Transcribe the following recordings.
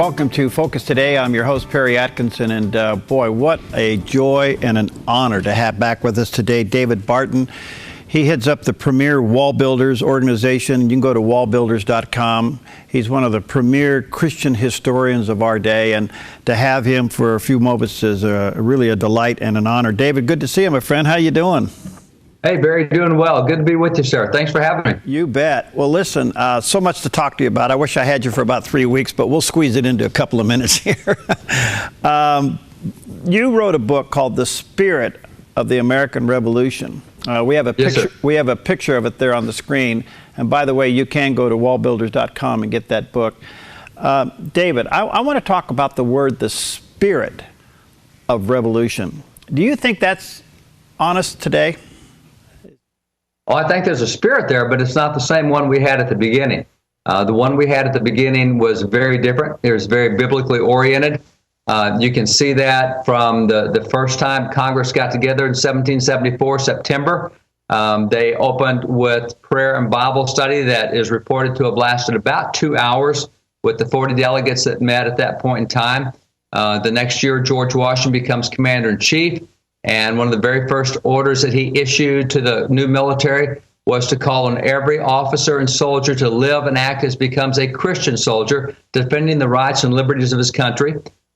welcome to Focus Today. I'm your host, Perry Atkinson, and boy, what a joy and an honor to have back with us today David Barton. He heads up the premier wall builders organization. You can go to wallbuilders.com. He's one of the premier Christian historians of our day, and to have him for a few moments is really a delight and an honor. David, good to see you, my friend. How you doing? Hey, Barry, doing well. Good to be with you, sir. Thanks for having me. You bet. Well, listen, so much to talk to you about. I wish I had you for about 3 weeks, but we'll squeeze it into a couple of minutes here. You wrote a book called The Spirit of the American Revolution. We have a picture. Yes, we have a picture of it there on the screen. And by the way, you can go to wallbuilders.com and get that book. David, I want to talk about the word, the spirit of revolution. Do you think that's honest today? Well, I think there's a spirit there, but it's not the same one we had at the beginning. The one we had at the beginning was very different. It was very biblically oriented. You can see that from the first time Congress got together in 1774, September. They opened with prayer and Bible study that is reported to have lasted about 2 hours with the 40 delegates that met at that point in time. The next year, George Washington becomes commander-in-chief. And one of the very first orders that he issued to the new military was to call on every officer and soldier to live and act as becomes a Christian soldier, defending the rights and liberties of his country.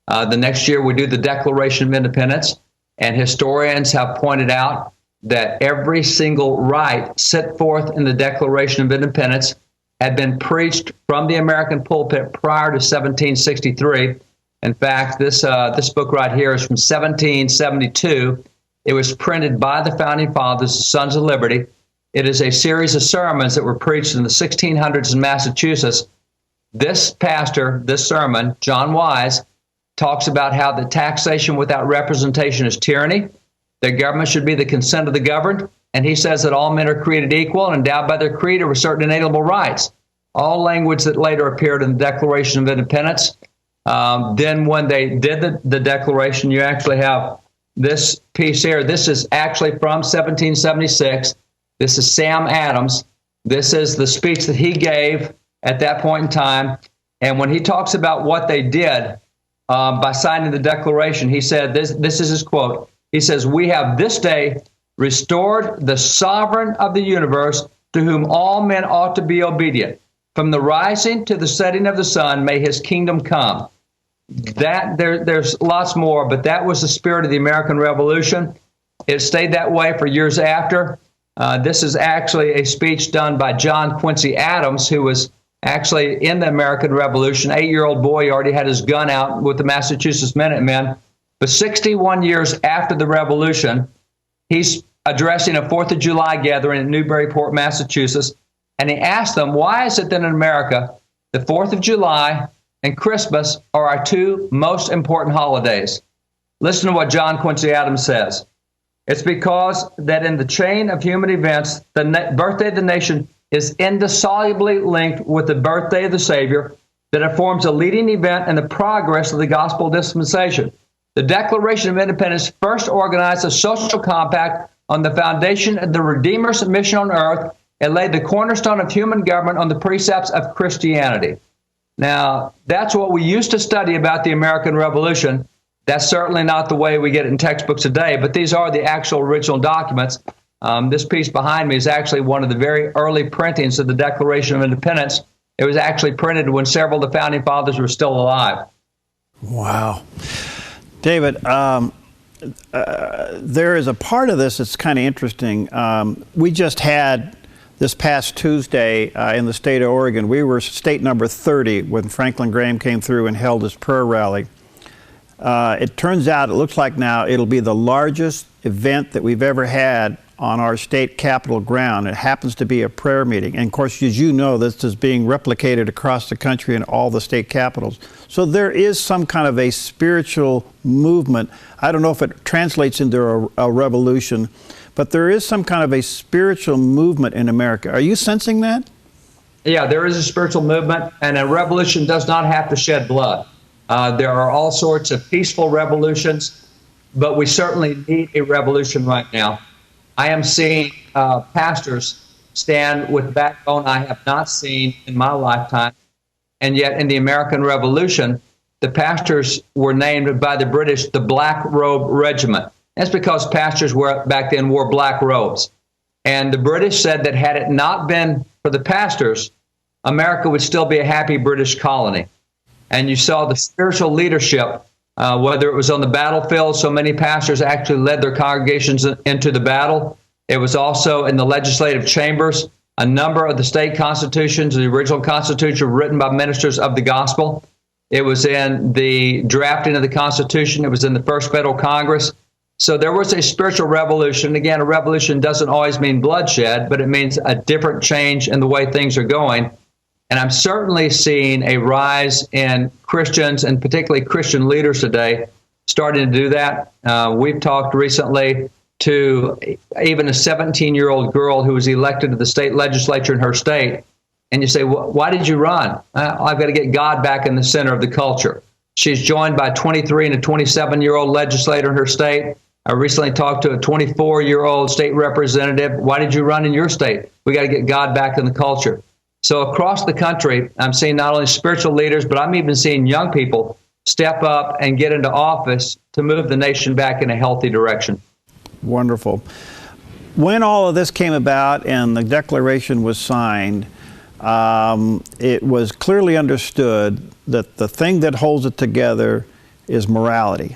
The next year, we do the Declaration of Independence, and historians have pointed out that every single right set forth in the Declaration of Independence had been preached from the American pulpit prior to 1763. In fact, this book right here is from 1772. It was printed by the Founding Fathers, the Sons of Liberty. It is a series of sermons that were preached in the 1600s in Massachusetts. This pastor, this sermon, John Wise, talks about how the taxation without representation is tyranny. The government should be the consent of the governed. And he says that all men are created equal and endowed by their creator with certain inalienable rights. All language that later appeared in the Declaration of Independence. Then when they did the Declaration, you actually have this piece here. This is actually from 1776. This is Sam Adams. This is the speech that he gave at that point in time. And when he talks about what they did by signing the Declaration, he said, this is his quote. He says, "We have this day restored the sovereign of the universe, to whom all men ought to be obedient. From the rising to the setting of the sun, may his kingdom come." There's lots more, but that was the spirit of the American Revolution. It stayed that way for years after. This is actually a speech done by John Quincy Adams, who was actually in the American Revolution. 8-year-old boy, he already had his gun out with the Massachusetts Minutemen. But 61 years after the Revolution, he's addressing a 4th of July gathering in Newburyport, Massachusetts, and he asked them, why is it that in America, the 4th of July and Christmas are our two most important holidays? Listen to what John Quincy Adams says. "It's because that in the chain of human events, the birthday of the nation is indissolubly linked with the birthday of the Savior, that it forms a leading event in the progress of the gospel dispensation. The Declaration of Independence first organized a social compact on the foundation of the Redeemer's mission on earth and laid the cornerstone of human government on the precepts of Christianity." Now, that's what we used to study about the American Revolution. That's certainly not the way we get it in textbooks today, but these are the actual original documents. This piece behind me is actually one of the very early printings of the Declaration of Independence. It was actually printed when several of the Founding Fathers were still alive. Wow. David, there is a part of this that's kind of interesting. We just had this past Tuesday in the state of Oregon, we were state number 30 when Franklin Graham came through and held his prayer rally. It turns out, it looks like now, it'll be the largest event that we've ever had on our state capitol ground. It happens to be a prayer meeting. And of course, as you know, this is being replicated across the country in all the state capitals. So there is some kind of a spiritual movement. I don't know if it translates into a revolution, but there is some kind of a spiritual movement in America. Are you sensing that? Yeah, there is a spiritual movement, and a revolution does not have to shed blood. There are all sorts of peaceful revolutions, but we certainly need a revolution right now. I am seeing pastors stand with backbone I have not seen in my lifetime. And yet in the American Revolution, the pastors were named by the British the Black Robe Regiment. That's because pastors back then wore black robes. And the British said that had it not been for the pastors, America would still be a happy British colony. And you saw the spiritual leadership, whether it was on the battlefield, so many pastors actually led their congregations into the battle. It was also in the legislative chambers. A number of the state constitutions, the original constitution, were written by ministers of the gospel. It was in the drafting of the Constitution. It was in the first federal Congress. So there was a spiritual revolution. Again, a revolution doesn't always mean bloodshed, but it means a different change in the way things are going. And I'm certainly seeing a rise in Christians, and particularly Christian leaders today, starting to do that. We've talked recently to even a 17-year-old girl who was elected to the state legislature in her state. And you say, well, why did you run? I've got to get God back in the center of the culture. She's joined by a 23 and a 27-year-old legislator in her state. I recently talked to a 24-year-old state representative. Why did you run in your state? We got to get God back in the culture. So across the country, I'm seeing not only spiritual leaders, but I'm even seeing young people step up and get into office to move the nation back in a healthy direction. Wonderful. When all of this came about and the Declaration was signed, it was clearly understood that the thing that holds it together is morality.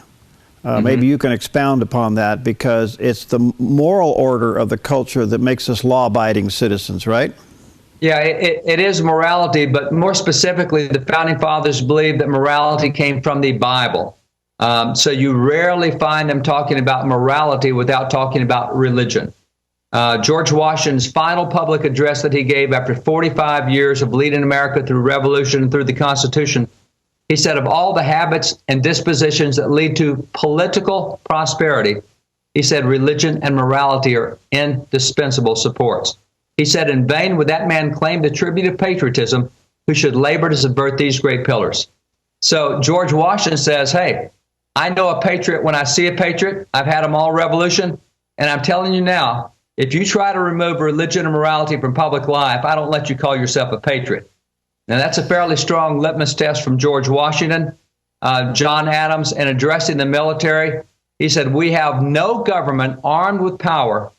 Maybe you can expound upon that, because it's the moral order of the culture that makes us law-abiding citizens, right? Yeah, it is morality, but more specifically, the Founding Fathers believed that morality came from the Bible. So you rarely find them talking about morality without talking about religion. George Washington's final public address that he gave after 45 years of leading America through revolution and through the Constitution, he said, of all the habits and dispositions that lead to political prosperity, he said, religion and morality are indispensable supports. He said, in vain would that man claim the tribute of patriotism who should labor to subvert these great pillars. So George Washington says, hey, I know a patriot when I see a patriot. I've had them all revolution. And I'm telling you now, if you try to remove religion and morality from public life, I don't let you call yourself a patriot. Now, that's a fairly strong litmus test from George Washington. John Adams, in addressing the military, he said, we have no government armed with power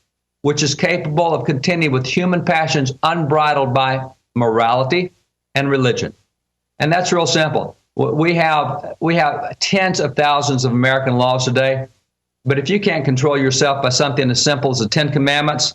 which is capable of contending with human passions unbridled by morality and religion. And that's real simple. We have tens of thousands of American laws today, but if you can't control yourself by something as simple as the Ten Commandments,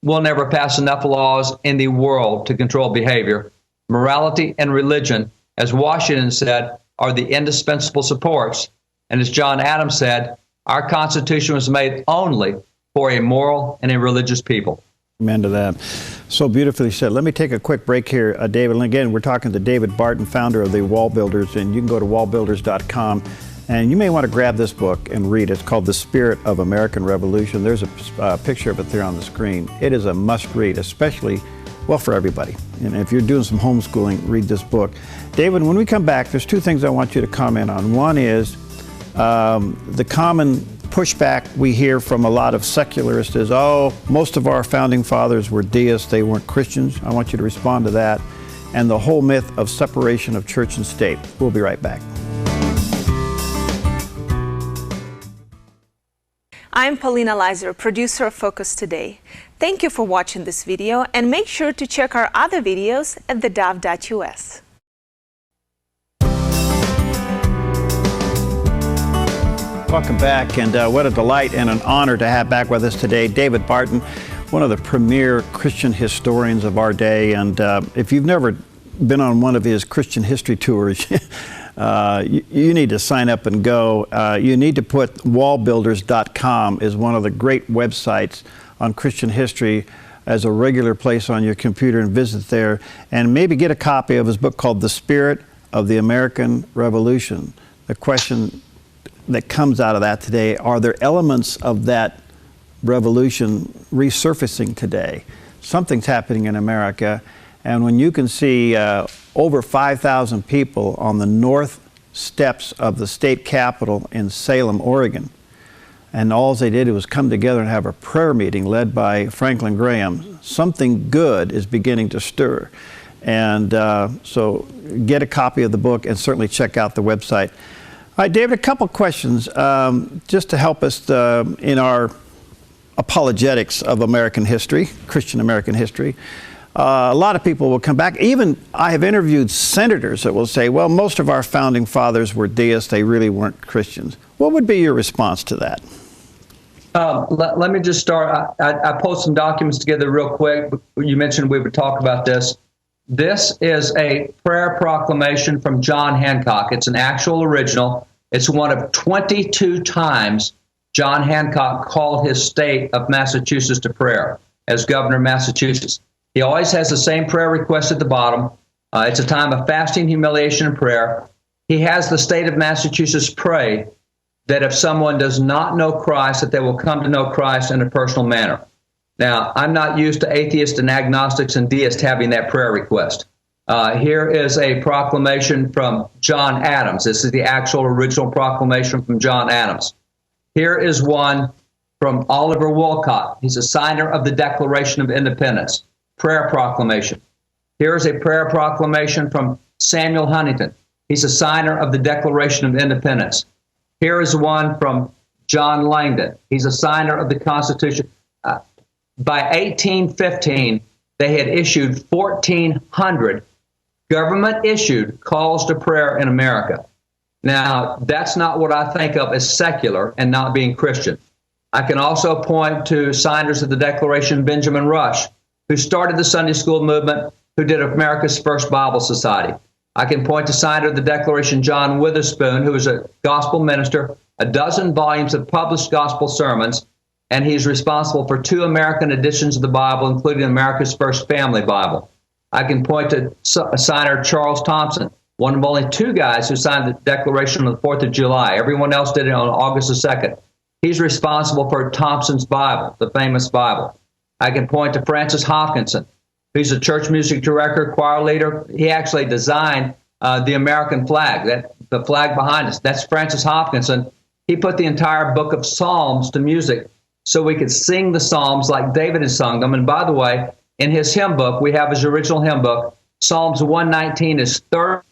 we'll never pass enough laws in the world to control behavior. Morality and religion, as Washington said, are the indispensable supports. And as John Adams said, our Constitution was made only for a moral and a religious people. Amen to that. So beautifully said. Let me take a quick break here, David. And again, we're talking to David Barton, founder of the Wall Builders, and you can go to wallbuilders.com. And you may want to grab this book and read it. It's called The Spirit of American Revolution. There's a picture of it there on the screen. It is a must-read, especially, well, for everybody. And if you're doing some homeschooling, read this book. David, when we come back, there's two things I want you to comment on. One is the common pushback we hear from a lot of secularists is, oh, most of our founding fathers were deists, they weren't Christians. I want you to respond to that. And the whole myth of separation of church and state. We'll be right back. I'm Paulina Leiser, producer of Focus Today. Thank you for watching this video, and make sure to check our other videos at theDove.us. Welcome back, and what a delight and an honor to have back with us today David Barton, one of the premier Christian historians of our day. And if you've never been on one of his Christian history tours, you need to sign up and go. You need to put wallbuilders.com is one of the great websites on Christian history as a regular place on your computer, and visit there and maybe get a copy of his book called The Spirit of the American Revolution. The question that comes out of that today, are there elements of that revolution resurfacing today? Something's happening in America, and when you can see over 5,000 people on the north steps of the state capitol in Salem, Oregon, and all they did was come together and have a prayer meeting led by Franklin Graham, something good is beginning to stir. And so get a copy of the book and certainly check out the website. All right, David, a couple questions just to help us in our apologetics of American history, Christian American history. A lot of people will come back. Even I have interviewed senators that will say, well, most of our founding fathers were deists. They really weren't Christians. What would be your response to that? Let me just start. I pulled some documents together real quick. You mentioned we would talk about this. This is a prayer proclamation from John Hancock. It's an actual original. It's one of 22 times John Hancock called his state of Massachusetts to prayer as governor of Massachusetts. He always has the same prayer request at the bottom. It's a time of fasting, humiliation, and prayer. He has the state of Massachusetts pray that if someone does not know Christ, that they will come to know Christ in a personal manner. Now, I'm not used to atheists and agnostics and deists having that prayer request. Here is a proclamation from John Adams. This is the actual original proclamation from John Adams. Here is one from Oliver Wolcott. He's a signer of the Declaration of Independence. Prayer proclamation. Here is a prayer proclamation from Samuel Huntington. He's a signer of the Declaration of Independence. Here is one from John Langdon. He's a signer of the Constitution. By 1815, they had issued 1,400 government-issued calls to prayer in America. Now, that's not what I think of as secular and not being Christian. I can also point to signers of the Declaration, Benjamin Rush, who started the Sunday school movement, who did America's first Bible Society. I can point to signer of the Declaration, John Witherspoon, who was a gospel minister, a dozen volumes of published gospel sermons, and he's responsible for 2 American editions of the Bible, including America's first family Bible. I can point to signer Charles Thompson, one of only 2 guys who signed the Declaration on the 4th of July. Everyone else did it on August the 2nd. He's responsible for Thompson's Bible, the famous Bible. I can point to Francis Hopkinson, who's a church music director, choir leader. He actually designed the American flag, the flag behind us. That's Francis Hopkinson. He put the entire book of Psalms to music so we could sing the Psalms like David has sung them. And by the way, in his hymn book, we have his original hymn book, Psalms 119 is third.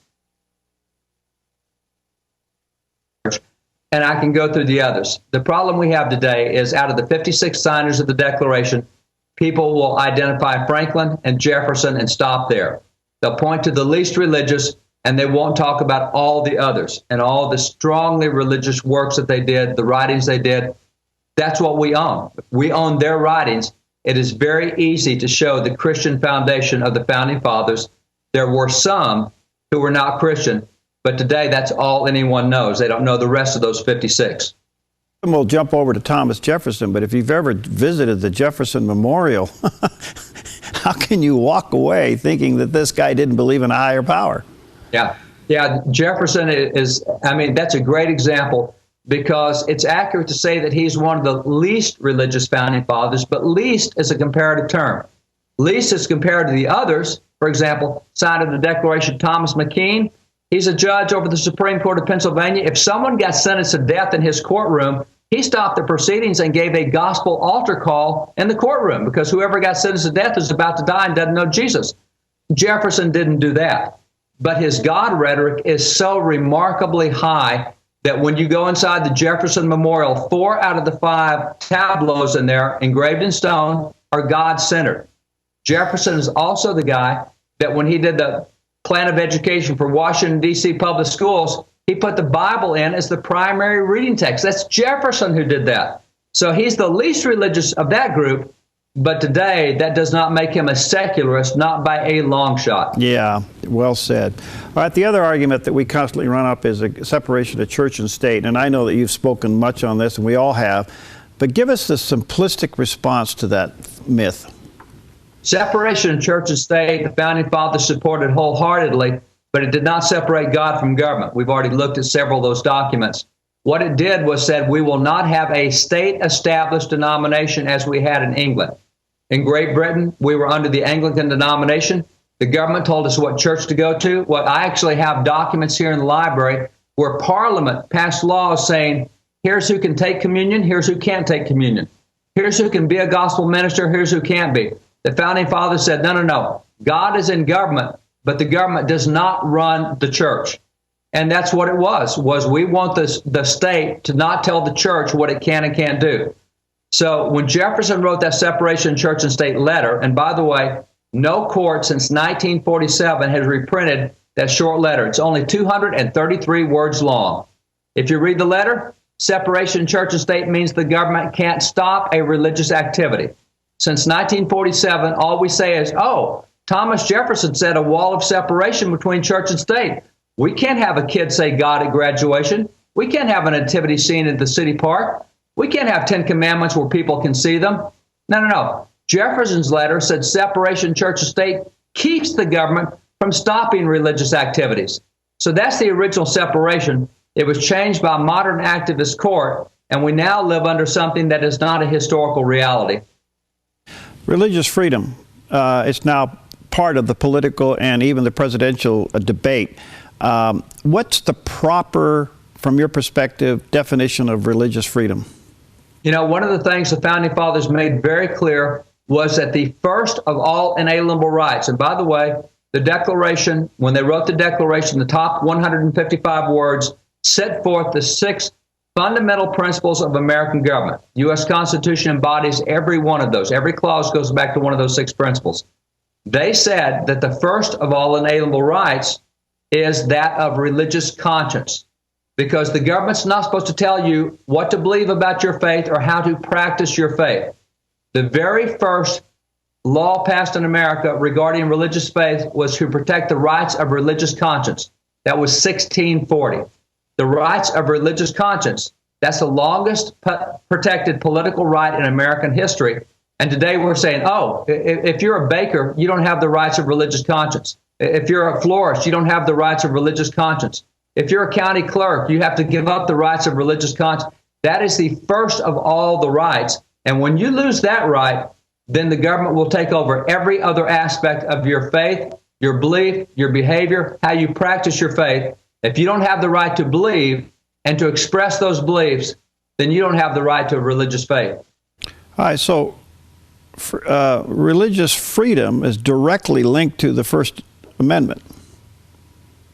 And I can go through the others. The problem we have today is out of the 56 signers of the Declaration, people will identify Franklin and Jefferson and stop there. They'll point to the least religious, and they won't talk about all the others and all the strongly religious works that they did, the writings they did. That's what we own. We own their writings. It is very easy to show the Christian foundation of the Founding Fathers. There were some who were not Christian, but today that's all anyone knows. They don't know the rest of those 56. We'll jump over to Thomas Jefferson, but if you've ever visited the Jefferson Memorial, how can you walk away thinking that this guy didn't believe in a higher power? Yeah, Jefferson is, I mean, that's a great example because it's accurate to say that he's one of the least religious founding fathers, but least is a comparative term. Least is compared to the others. For example, signed of the Declaration, Thomas McKean. He's a judge over the Supreme Court of Pennsylvania. If someone got sentenced to death in his courtroom, he stopped the proceedings and gave a gospel altar call in the courtroom because whoever got sentenced to death is about to die and doesn't know Jesus. Jefferson didn't do that. But his God rhetoric is so remarkably high that when you go inside the Jefferson Memorial, 4 out of the 5 tableaus in there, engraved in stone, are God-centered. Jefferson is also the guy that when he did the plan of education for Washington, D.C. public schools, he put the Bible in as the primary reading text. That's Jefferson who did that. So he's the least religious of that group, but today that does not make him a secularist, not by a long shot. Yeah, well said. All right, the other argument that we constantly run up is a separation of church and state, and I know that you've spoken much on this, and we all have, but give us the simplistic response to that myth. Separation of church and state, the Founding Fathers supported wholeheartedly, but it did not separate God from government. We've already looked at several of those documents. What it did was said we will not have a state-established denomination as we had in England. In Great Britain, we were under the Anglican denomination. The government told us what church to go to. Well, I actually have documents here in the library where Parliament passed laws saying, here's who can take communion, here's who can't take communion. Here's who can be a gospel minister, here's who can't be. The Founding Fathers said, no. God is in government, but the government does not run the church. And that's what it was we want the state to not tell the church what it can and can't do. So when Jefferson wrote that separation of church and state letter, and by the way, no court since 1947 has reprinted that short letter. It's only 233 words long. If you read the letter, separation of church and state means the government can't stop a religious activity. Since 1947, all we say is, oh, Thomas Jefferson said a wall of separation between church and state. We can't have a kid say God at graduation. We can't have a nativity scene at the city park. We can't have 10 commandments where people can see them. No. Jefferson's letter said separation church and state keeps the government from stopping religious activities. So that's the original separation. It was changed by a modern activist court, and we now live under something that is not a historical reality. Religious freedom, it's now part of the political and even the presidential debate. What's the proper, from your perspective, definition of religious freedom? You know, one of the things the Founding Fathers made very clear was that the first of all inalienable rights, and by the way, the Declaration, when they wrote the Declaration, the top 155 words set forth the 6 fundamental principles of American government. The U.S. Constitution embodies every one of those. Every clause goes back to one of those 6 principles. They said that the first of all inalienable rights is that of religious conscience, because the government's not supposed to tell you what to believe about your faith or how to practice your faith. The very first law passed in America regarding religious faith was to protect the rights of religious conscience. That was 1640. The rights of religious conscience, that's the longest protected political right in American history. And today we're saying, oh, if you're a baker, you don't have the rights of religious conscience. If you're a florist, you don't have the rights of religious conscience. If you're a county clerk, you have to give up the rights of religious conscience. That is the first of all the rights. And when you lose that right, then the government will take over every other aspect of your faith, your belief, your behavior, how you practice your faith. If you don't have the right to believe and to express those beliefs, then you don't have the right to a religious faith. All right, so religious freedom is directly linked to the First Amendment.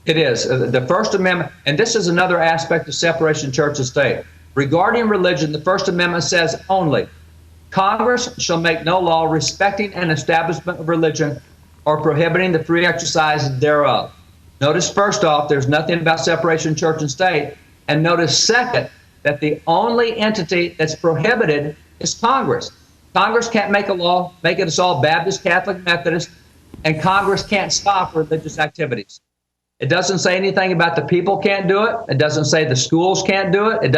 It is. The First Amendment, and this is another aspect of separation of church and state. Regarding religion, the First Amendment says only, Congress shall make no law respecting an establishment of religion or prohibiting the free exercise thereof. Notice, first off, there's nothing about separation of church and state. And notice, second, that the only entity that's prohibited is Congress. Congress can't make a law, make it all Baptist, Catholic, Methodist, and Congress can't stop religious activities. It doesn't say anything about the people can't do it. It doesn't say the schools can't do it.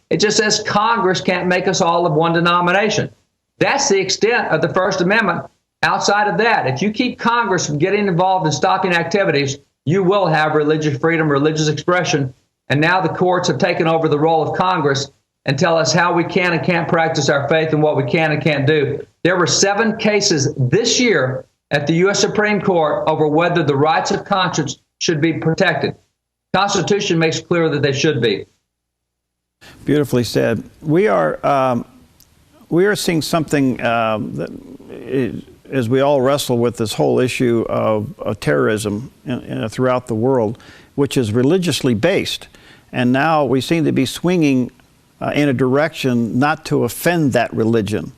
It just says Congress can't make us all of one denomination. That's the extent of the First Amendment. Outside of that, if you keep Congress from getting involved in stopping activities, you will have religious freedom, religious expression. And now the courts have taken over the role of Congress and tell us how we can and can't practice our faith and what we can and can't do. There were 7 cases this year at the U.S. Supreme Court over whether the rights of conscience should be protected. The Constitution makes clear that they should be. Beautifully said. We are seeing something that as we all wrestle with this whole issue of terrorism throughout the world, which is religiously based. And now we seem to be swinging in a direction not to offend that religion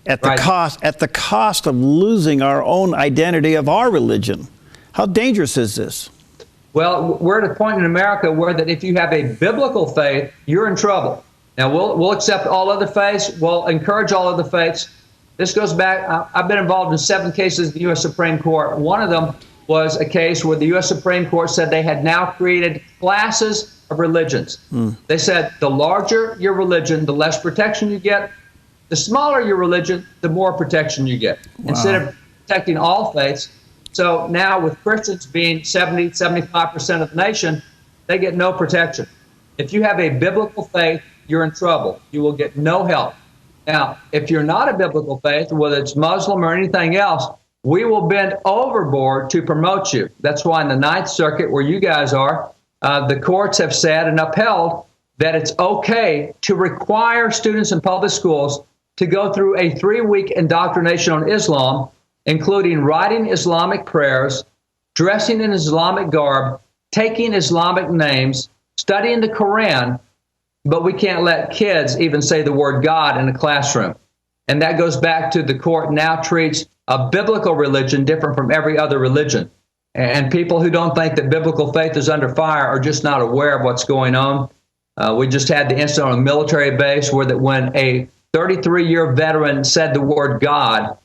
at the cost of losing our own identity of our religion. How dangerous is this? Well, we're at a point in America where that if you have a biblical faith, you're in trouble. Now, we'll accept all other faiths. We'll encourage all other faiths. This goes back, I've been involved in 7 cases at the U.S. Supreme Court. One of them was a case where the U.S. Supreme Court said they had now created classes of religions. They said the larger your religion, the less protection you get. The smaller your religion, the more protection you get. Wow. Instead of protecting all faiths. So now with Christians being 75% of the nation, they get no protection. If you have a biblical faith, you're in trouble. You will get no help. Now, if you're not a biblical faith, whether it's Muslim or anything else, we will bend overboard to promote you. That's why in the Ninth Circuit, where you guys are, the courts have said and upheld that it's okay to require students in public schools to go through a 3-week indoctrination on Islam including writing Islamic prayers, dressing in Islamic garb, taking Islamic names, studying the Quran, but we can't let kids even say the word God in a classroom. And that goes back to the court now treats a biblical religion different from every other religion. And people who don't think that biblical faith is under fire are just not aware of what's going on. We just had the incident on a military base where when a 33-year veteran said the word God,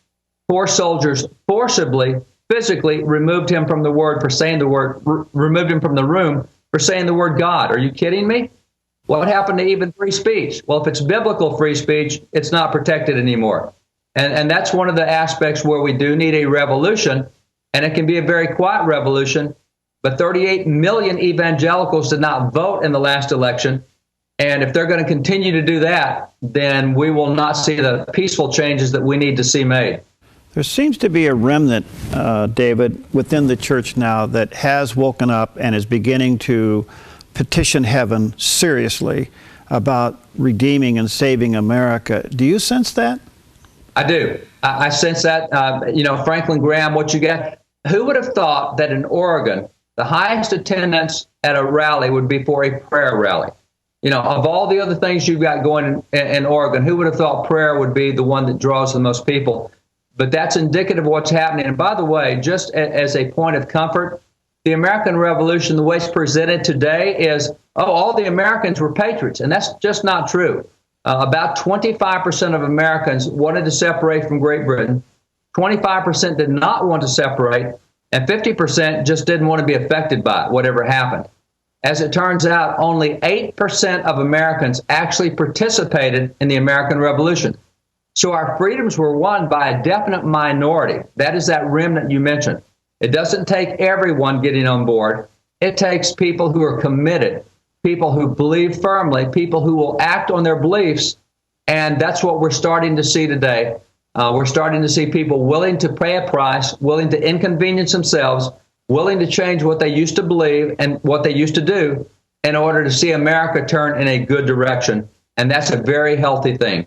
4 soldiers forcibly, physically removed him from the word for saying the word, removed him from the room for saying the word God. Are you kidding me? What happened to even free speech? Well, if it's biblical free speech, it's not protected anymore. And that's one of the aspects where we do need a revolution, and it can be a very quiet revolution. But 38 million evangelicals did not vote in the last election. And if they're going to continue to do that, then we will not see the peaceful changes that we need to see made. There seems to be a remnant, David, within the church now that has woken up and is beginning to petition heaven seriously about redeeming and saving America. Do you sense that? I do. I sense that. Franklin Graham, what you got? Who would have thought that in Oregon, the highest attendance at a rally would be for a prayer rally? Of all the other things you've got going in Oregon, who would have thought prayer would be the one that draws the most people? But that's indicative of what's happening. And by the way, just as a point of comfort, the American Revolution, the way it's presented today is, all the Americans were patriots. And that's just not true. About 25% of Americans wanted to separate from Great Britain. 25% did not want to separate. And 50% just didn't want to be affected by it, whatever happened. As it turns out, only 8% of Americans actually participated in the American Revolution. So our freedoms were won by a definite minority. That is that remnant you mentioned. It doesn't take everyone getting on board. It takes people who are committed, people who believe firmly, people who will act on their beliefs. And that's what we're starting to see today. We're starting to see people willing to pay a price, willing to inconvenience themselves, willing to change what they used to believe and what they used to do in order to see America turn in a good direction. And that's a very healthy thing.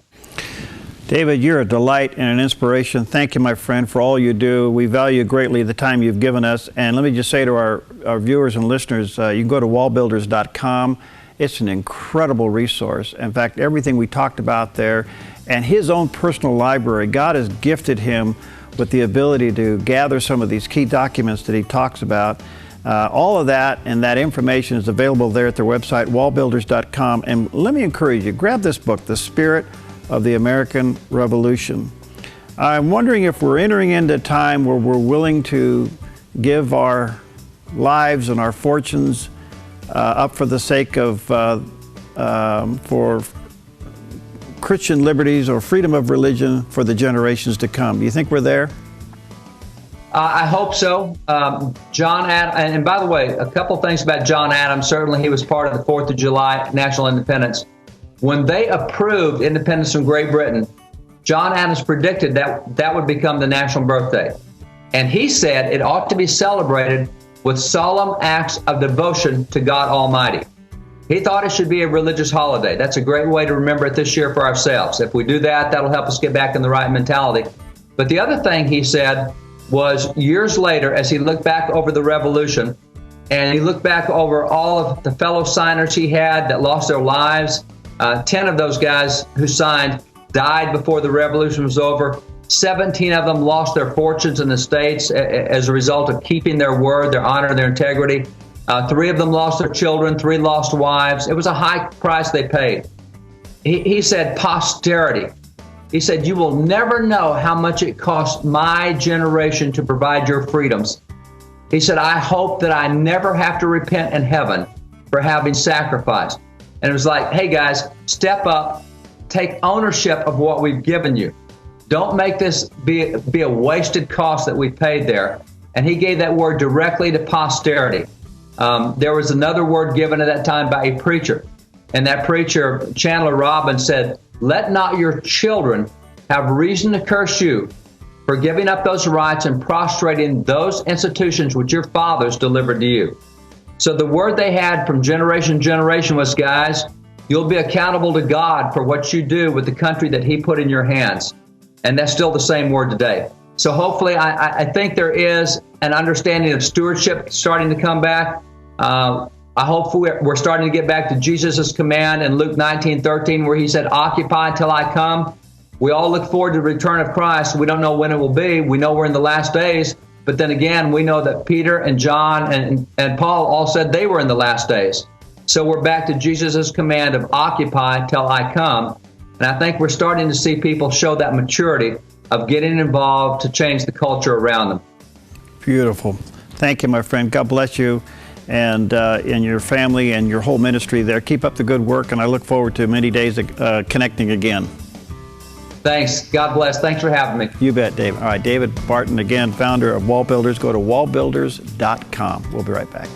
David, you're a delight and an inspiration. Thank you, my friend, for all you do. We value greatly the time you've given us. And let me just say to our viewers and listeners, you can go to wallbuilders.com. It's an incredible resource. In fact, everything we talked about there and his own personal library, God has gifted him with the ability to gather some of these key documents that he talks about. All of that and that information is available there at their website, wallbuilders.com. And let me encourage you, grab this book, The Spirit of the American Revolution. I'm wondering if we're entering into a time where we're willing to give our lives and our fortunes up for the sake of for Christian liberties or freedom of religion for the generations to come. Do you think we're there? I hope so. John Adams, and by the way, a couple things about John Adams. Certainly he was part of the 4th of July national independence. When they approved independence from Great Britain, John Adams predicted that that would become the national birthday. And he said it ought to be celebrated with solemn acts of devotion to God Almighty. He thought it should be a religious holiday. That's a great way to remember it this year for ourselves. If we do that, that'll help us get back in the right mentality. But the other thing he said was years later, as he looked back over the revolution, and he looked back over all of the fellow signers he had that lost their lives, 10 of those guys who signed died before the revolution was over. 17 of them lost their fortunes and estates as a result of keeping their word, their honor, their integrity. 3 of them lost their children, 3 lost wives. It was a high price they paid. He said posterity. He said, you will never know how much it cost my generation to provide your freedoms. He said, I hope that I never have to repent in heaven for having sacrificed. And it was like, hey guys, step up, take ownership of what we've given you. Don't make this be a wasted cost that we paid there. And he gave that word directly to posterity. There was another word given at that time by a preacher. And that preacher, Chandler Robbins, said, let not your children have reason to curse you for giving up those rights and prostrating those institutions which your fathers delivered to you. So the word they had from generation to generation was, guys, you'll be accountable to God for what you do with the country that he put in your hands. And that's still the same word today. So hopefully, I think there is an understanding of stewardship starting to come back. I hope we're starting to get back to Jesus' command in Luke 19:13, where he said, "Occupy till I come." We all look forward to the return of Christ. We don't know when it will be. We know we're in the last days. But then again, we know that Peter and John and Paul all said they were in the last days. So we're back to Jesus' command of occupy till I come. And I think we're starting to see people show that maturity of getting involved to change the culture around them. Beautiful. Thank you, my friend. God bless you and your family and your whole ministry there. Keep up the good work, and I look forward to many days of connecting again. Thanks. God bless. Thanks for having me. You bet, David. All right, David Barton, again, founder of Wall Builders. Go to wallbuilders.com. We'll be right back.